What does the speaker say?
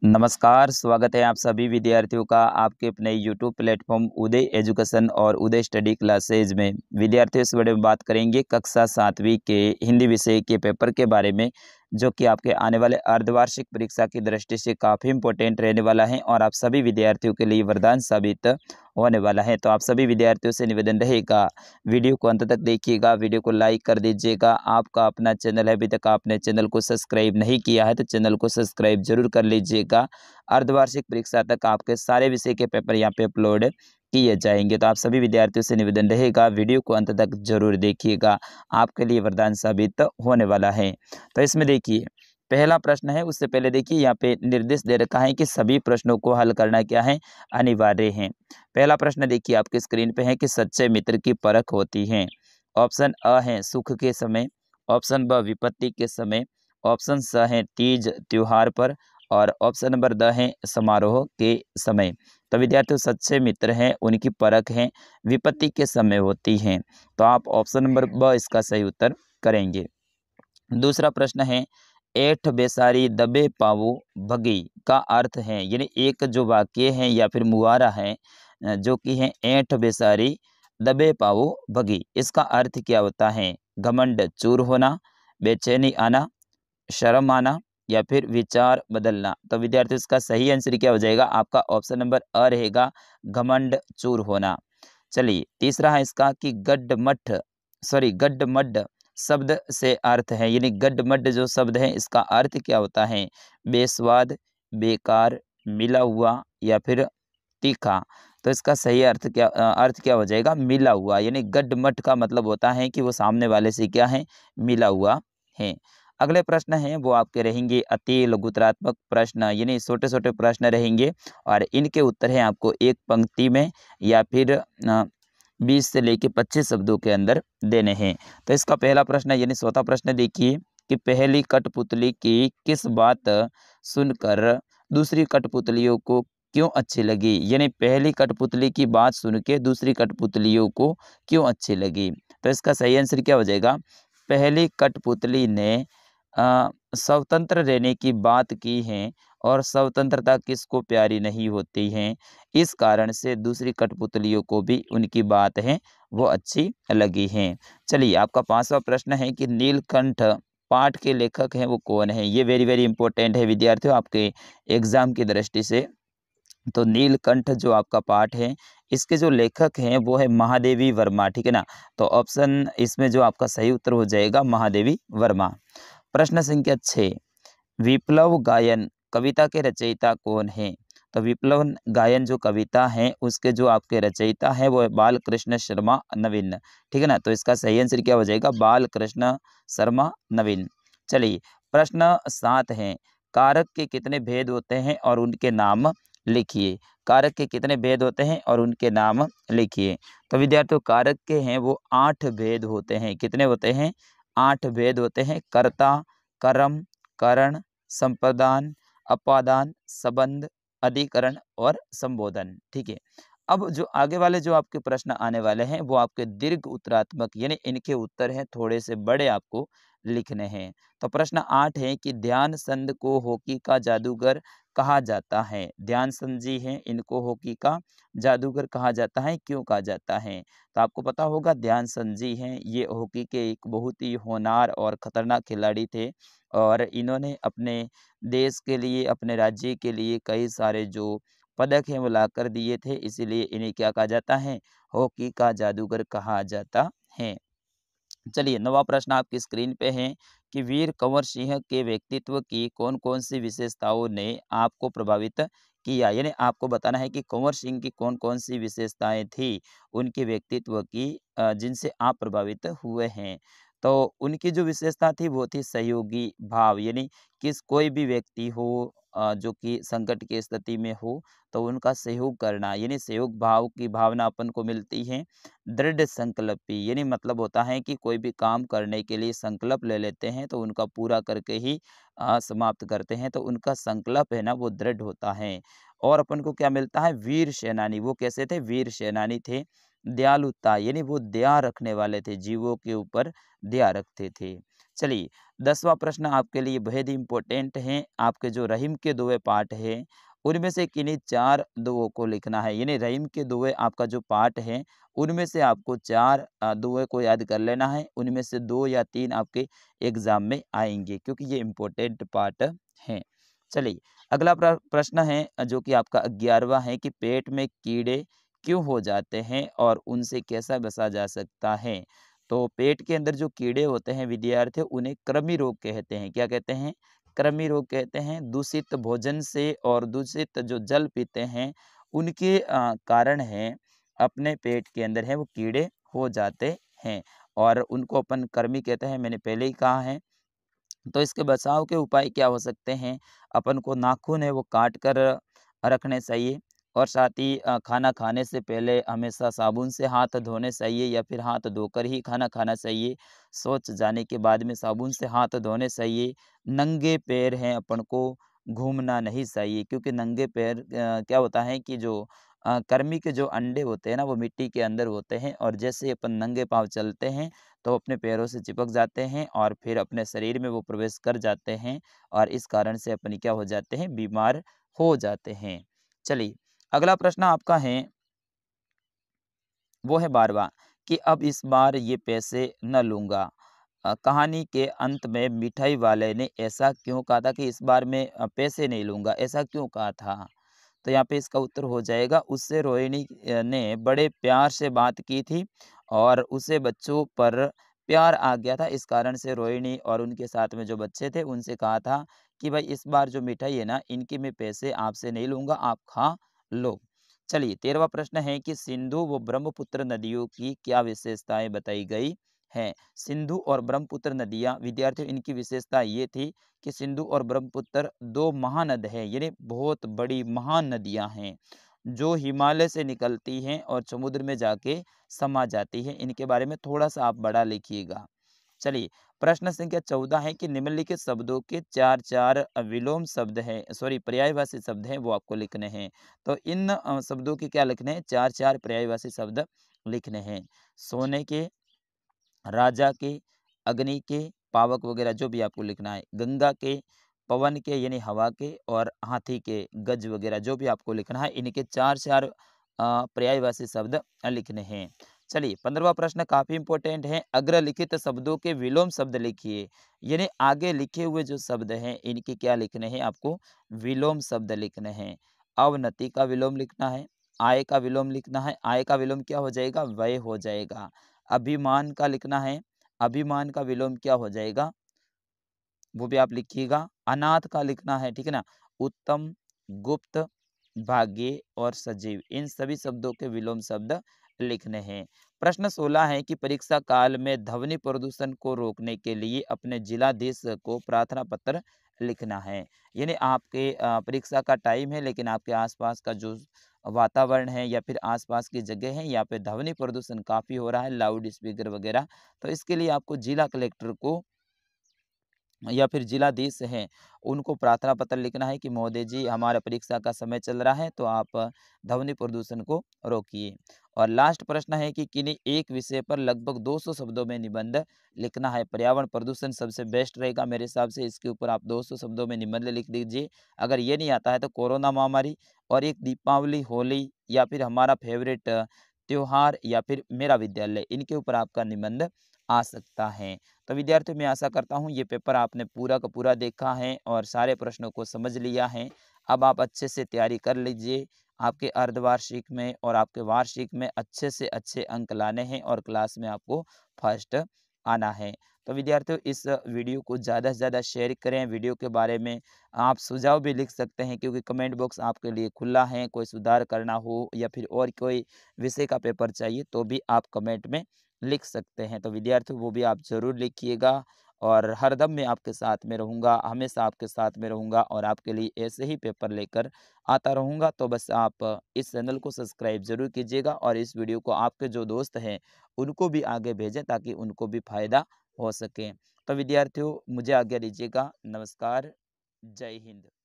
नमस्कार, स्वागत है आप सभी विद्यार्थियों का आपके अपने यूट्यूब प्लेटफॉर्म उदय एजुकेशन और उदय स्टडी क्लासेज में। विद्यार्थियों इस वीडियो में बात करेंगे कक्षा 7वीं के हिंदी विषय के पेपर के बारे में, जो कि आपके आने वाले अर्धवार्षिक परीक्षा की दृष्टि से काफ़ी इंपॉर्टेंट रहने वाला है और आप सभी विद्यार्थियों के लिए वरदान साबित होने वाला है। तो आप सभी विद्यार्थियों से निवेदन रहेगा, वीडियो को अंत तक देखिएगा, वीडियो को लाइक कर दीजिएगा। आपका अपना चैनल है, अभी तक आपने चैनल को सब्सक्राइब नहीं किया है तो चैनल को सब्सक्राइब जरूर कर लीजिएगा। अर्धवार्षिक परीक्षा तक आपके सारे विषय के पेपर यहाँ पे अपलोड किए जाएंगे। तो आप सभी विद्यार्थियों से निवेदन रहेगा, वीडियो को अंत तक जरूर देखिएगा, आपके लिए वरदान साबित होने वाला है। तो इसमें देखिए पहला प्रश्न है, उससे पहले देखिए यहाँ पे निर्देश दे रखा है कि सभी प्रश्नों को हल करना क्या है, अनिवार्य है। पहला प्रश्न देखिए आपके स्क्रीन पे है कि सच्चे मित्र की परख होती है। ऑप्शन अ है सुख के समय, ऑप्शन ब विपत्ति के समय, ऑप्शन स है तीज त्योहार पर और ऑप्शन नंबर द है समारोह के समय। तो विद्यार्थियों सच्चे मित्र हैं उनकी परख है विपत्ति के समय होती है। तो आप ऑप्शन नंबर ब इसका सही उत्तर करेंगे। दूसरा प्रश्न है एठ बेसारी दबे पावो भगी का अर्थ है, यानी एक जो वाक्य है या फिर मुहावरा है जो कि है एठ बेसारी दबे पावो भगी, इसका अर्थ क्या होता है? घमंड चूर होना, बेचैनी आना, शर्म आना या फिर विचार बदलना। तो विद्यार्थियों इसका सही आंसर क्या हो जाएगा? आपका ऑप्शन नंबर अ रहेगा, घमंड चूर होना। चलिए तीसरा है इसका कि गड्ढमड्ढ शब्द से अर्थ है, यानी गड्ढमड्ढ जो शब्द है इसका अर्थ क्या होता है? बेस्वाद, बेकार, मिला हुआ या फिर तीखा। तो इसका सही अर्थ क्या हो जाएगा? मिला हुआ, यानी गड्ढमड्ढ का मतलब होता है कि वो सामने वाले से क्या है? मिला हुआ है। अगले प्रश्न हैं वो आपके रहेंगे अति लघुतरात्मक प्रश्न, यानी छोटे छोटे प्रश्न रहेंगे और इनके उत्तर हैं आपको एक पंक्ति में या फिर 20 से लेके 25 शब्दों के अंदर देने हैं। तो इसका पहला प्रश्न यानी चौथा प्रश्न देखिए कि पहली कठपुतली की किस बात सुनकर दूसरी कठपुतलियों को क्यों अच्छी लगी, यानी पहली कठपुतली की बात सुन के दूसरी कठपुतलियों को क्यों अच्छी लगी। तो इसका सही आंसर क्या हो जाएगा? पहली कठपुतली ने स्वतंत्र रहने की बात की है और स्वतंत्रता किसको प्यारी नहीं होती है, इस कारण से दूसरी कठपुतलियों को भी उनकी बात है वो अच्छी लगी है। चलिए आपका पांचवा प्रश्न है कि नीलकंठ पाठ के लेखक हैं वो कौन है? ये वेरी वेरी इंपॉर्टेंट है विद्यार्थियों आपके एग्जाम की दृष्टि से। तो नीलकंठ जो आपका पाठ है इसके जो लेखक हैं वो है महादेवी वर्मा, ठीक है ना। तो ऑप्शन इसमें जो आपका सही उत्तर हो जाएगा महादेवी वर्मा। प्रश्न संख्या 6, विप्लव गायन कविता के रचयिता कौन है? तो विप्लव गायन जो कविता है उसके जो आपके रचयिता है वो है बाल कृष्ण शर्मा नवीन, ठीक है ना। तो इसका सही आंसर क्या हो जाएगा? बाल कृष्ण शर्मा नवीन। चलिए प्रश्न 7 है, कारक के कितने भेद होते हैं और उनके नाम लिखिए। कारक के कितने भेद होते हैं और उनके नाम लिखिए। तो विद्यार्थियों कारक के हैं वो 8 भेद होते हैं। कितने होते हैं? 8 भेद होते हैं। कर्ता, कर्म, करण, संप्रदान, अपादान, संबंध, अधिकरण और संबोधन, ठीक है। अब जो आगे वाले जो आपके प्रश्न आने वाले हैं वो आपके दीर्घ उत्तरात्मक, यानी इनके उत्तर हैं थोड़े से बड़े आपको लिखने हैं। तो प्रश्न 8 है कि ध्यानचंद को हॉकी का जादूगर कहा जाता है। ध्यानचंद जी हैं इनको हॉकी का जादूगर कहा जाता है, क्यों कहा जाता है? तो आपको पता होगा ध्यानचंद जी हैं ये हॉकी के एक बहुत ही होनहार और खतरनाक खिलाड़ी थे और इन्होंने अपने देश के लिए अपने राज्य के लिए कई सारे जो पदक हैं वो ला कर दिए थे, इसीलिए इन्हें क्या कहा जाता है? हॉकी का जादूगर कहा जाता है। चलिए नवा प्रश्न आपकी स्क्रीन पे है कि वीर कंवर सिंह के व्यक्तित्व की कौन कौन सी विशेषताओं ने आपको प्रभावित किया, यानी आपको बताना है कि कंवर सिंह की कौन कौन सी विशेषताएं थी उनके व्यक्तित्व की जिनसे आप प्रभावित हुए हैं। तो उनकी जो विशेषता थी वो थी सहयोगी भाव, यानी किस कोई भी व्यक्ति हो जो कि संकट की स्थिति में हो तो उनका सहयोग करना, यानी सहयोग भाव की भावना अपन को मिलती है। दृढ़ संकल्पी, यानी मतलब होता है कि कोई भी काम करने के लिए संकल्प ले लेते हैं तो उनका पूरा करके ही समाप्त करते हैं, तो उनका संकल्प है ना वो दृढ़ होता है। और अपन को क्या मिलता है? वीर सेनानी, वो कैसे थे? वीर सेनानी थे। दयालुता, यानी वो दया रखने वाले थे, जीवों के ऊपर दया रखते थे। चलिए 10वां प्रश्न आपके लिए बेहद ही इम्पोर्टेंट है। आपके जो रहीम के दोहे पाठ है, उनमें से किन्हीं 4 दोहों को लिखना है। यानी रहीम के दोहे आपका जो पाठ है, उनमें से आपको 4 दोहे को याद कर लेना है। उनमें से 2 या 3 आपके एग्ज़ाम में आएँगे, क्योंकि ये इम्पोर्टेंट पार्ट हैं। चलिए अगला प्रश्न है जो कि आपका 11वां है कि पेट में कीड़े क्यों हो जाते हैं और उनसे कैसा बचा जा सकता है? तो पेट के अंदर जो कीड़े होते हैं विद्यार्थी, उन्हें कृमि रोग कहते हैं। क्या कहते हैं? कृमि रोग कहते हैं। दूषित भोजन से और दूषित जो जल पीते हैं, उनके कारण है अपने पेट के अंदर है वो कीड़े हो जाते हैं, और उनको अपन कृमि कहते हैं, मैंने पहले ही कहा है। तो इसके बचाव के उपाय क्या हो सकते हैं? अपन को नाखून है वो काट कर रखने चाहिए, और साथ ही खाना खाने से पहले हमेशा साबुन से हाथ धोने चाहिए, या फिर हाथ धोकर ही खाना खाना चाहिए। शौच जाने के बाद में साबुन से हाथ धोने चाहिए। नंगे पैर हैं अपन को घूमना नहीं चाहिए, क्योंकि नंगे पैर क्या होता है कि जो कृमि के जो अंडे होते हैं ना, वो मिट्टी के अंदर होते हैं, और जैसे ही अपन नंगे पाँव चलते हैं तो अपने पैरों से चिपक जाते हैं और फिर अपने शरीर में वो प्रवेश कर जाते हैं, और इस कारण से अपन क्या हो जाते हैं? बीमार हो जाते हैं। चलिए अगला प्रश्न आपका है, वो है 12वां कि अब इस बार ये पैसे न लूँगा। कहानी के अंत में मिठाई वाले ने ऐसा क्यों कहा था कि इस बार मैं पैसे नहीं लूँगा, ऐसा क्यों कहा था? तो यहाँ पे इसका उत्तर हो जाएगा, उससे रोहिणी ने बड़े प्यार से बात की थी, और उसे बच्चों पर प्यार आ गया था। इस कारण से रोहिणी और उनके साथ में जो बच्चे थे उनसे कहा था कि भाई इस बार जो मिठाई है ना, इनके मैं पैसे आपसे नहीं लूँगा, आप खा लो। चलिए 13वां प्रश्न है कि सिंधु व ब्रह्मपुत्र नदियों की क्या विशेषताएं बताई गई हैं? सिंधु और ब्रह्मपुत्र नदियाँ विद्यार्थियों, इनकी विशेषता ये थी कि सिंधु और ब्रह्मपुत्र 2 महानद हैं, यानी बहुत बड़ी महान नदियाँ हैं, जो हिमालय से निकलती हैं और समुद्र में जाके समा जाती हैं। इनके बारे में थोड़ा-सा आप बड़ा लिखिएगा। चलिए प्रश्न संख्या 14 है कि निम्नलिखित शब्दों के 4-4 विलोम शब्द हैं, सॉरी पर्यायवाची शब्द हैं, वो आपको लिखने हैं। तो इन शब्दों के क्या लिखने हैं? 4-4 पर्यायवाची शब्द लिखने हैं। सोने के, राजा के, अग्नि के, पावक वगैरह जो भी आपको लिखना है। गंगा के, पवन के यानी हवा के, और हाथी के, गज वगैरह जो भी आपको लिखना है, इनके 4-4 पर्यायवाची शब्द लिखने हैं। चलिए 15वां प्रश्न काफ़ी इंपॉर्टेंट है। अग्रलिखित शब्दों के विलोम शब्द लिखिए, यानी आगे लिखे हुए जो शब्द हैं इनके क्या लिखने हैं? आपको विलोम शब्द लिखने हैं। अवनति का विलोम लिखना है, आय का विलोम लिखना है। आय का विलोम क्या हो जाएगा? व्यय हो जाएगा। अभिमान का लिखना है, अभिमान का विलोम क्या हो जाएगा? वो भी आप लिखिएगा। अनाथ का लिखना है, ठीक है ना? उत्तम, गुप्त, भाग्य और सजीव, इन सभी शब्दों के विलोम शब्द लिखने हैं। प्रश्न 16 है कि परीक्षा काल में ध्वनि प्रदूषण को रोकने के लिए अपने जिलाधीश को प्रार्थना पत्र लिखना है। यानी आपके परीक्षा का टाइम है, लेकिन आपके आसपास का जो वातावरण है या फिर आसपास की जगह है, यहाँ पे ध्वनि प्रदूषण काफ़ी हो रहा है, लाउड स्पीकर वगैरह, तो इसके लिए आपको जिला कलेक्टर को या फिर जिलाधीश हैं, उनको प्रार्थना पत्र लिखना है कि महोदय जी, हमारा परीक्षा का समय चल रहा है, तो आप ध्वनि प्रदूषण को रोकिए। और लास्ट प्रश्न है कि किन्हीं एक विषय पर लगभग 200 शब्दों में निबंध लिखना है। पर्यावरण प्रदूषण सबसे बेस्ट रहेगा मेरे हिसाब से, इसके ऊपर आप 200 शब्दों में निबंध लिख दीजिए। अगर ये नहीं आता है तो कोरोना महामारी, और एक दीपावली, होली, या फिर हमारा फेवरेट त्योहार, या फिर मेरा विद्यालय, इनके ऊपर आपका निबंध आ सकता है। तो विद्यार्थियों, मैं आशा करता हूँ ये पेपर आपने पूरा का पूरा देखा है और सारे प्रश्नों को समझ लिया है। अब आप अच्छे से तैयारी कर लीजिए। आपके अर्धवार्षिक में और आपके वार्षिक में अच्छे से अच्छे अंक लाने हैं, और क्लास में आपको फर्स्ट आना है। तो विद्यार्थियों, इस वीडियो को ज़्यादा से ज़्यादा शेयर करें। वीडियो के बारे में आप सुझाव भी लिख सकते हैं, क्योंकि कमेंट बॉक्स आपके लिए खुला है। कोई सुधार करना हो या फिर और कोई विषय का पेपर चाहिए, तो भी आप कमेंट में लिख सकते हैं। तो विद्यार्थियों, वो भी आप ज़रूर लिखिएगा, और हरदम मैं आपके साथ में रहूँगा, हमेशा आपके साथ में रहूँगा, और आपके लिए ऐसे ही पेपर लेकर आता रहूँगा। तो बस आप इस चैनल को सब्सक्राइब ज़रूर कीजिएगा, और इस वीडियो को आपके जो दोस्त हैं उनको भी आगे भेजें, ताकि उनको भी फ़ायदा हो सके। तो विद्यार्थियों, मुझे आज्ञा दीजिएगा। नमस्कार, जय हिंद।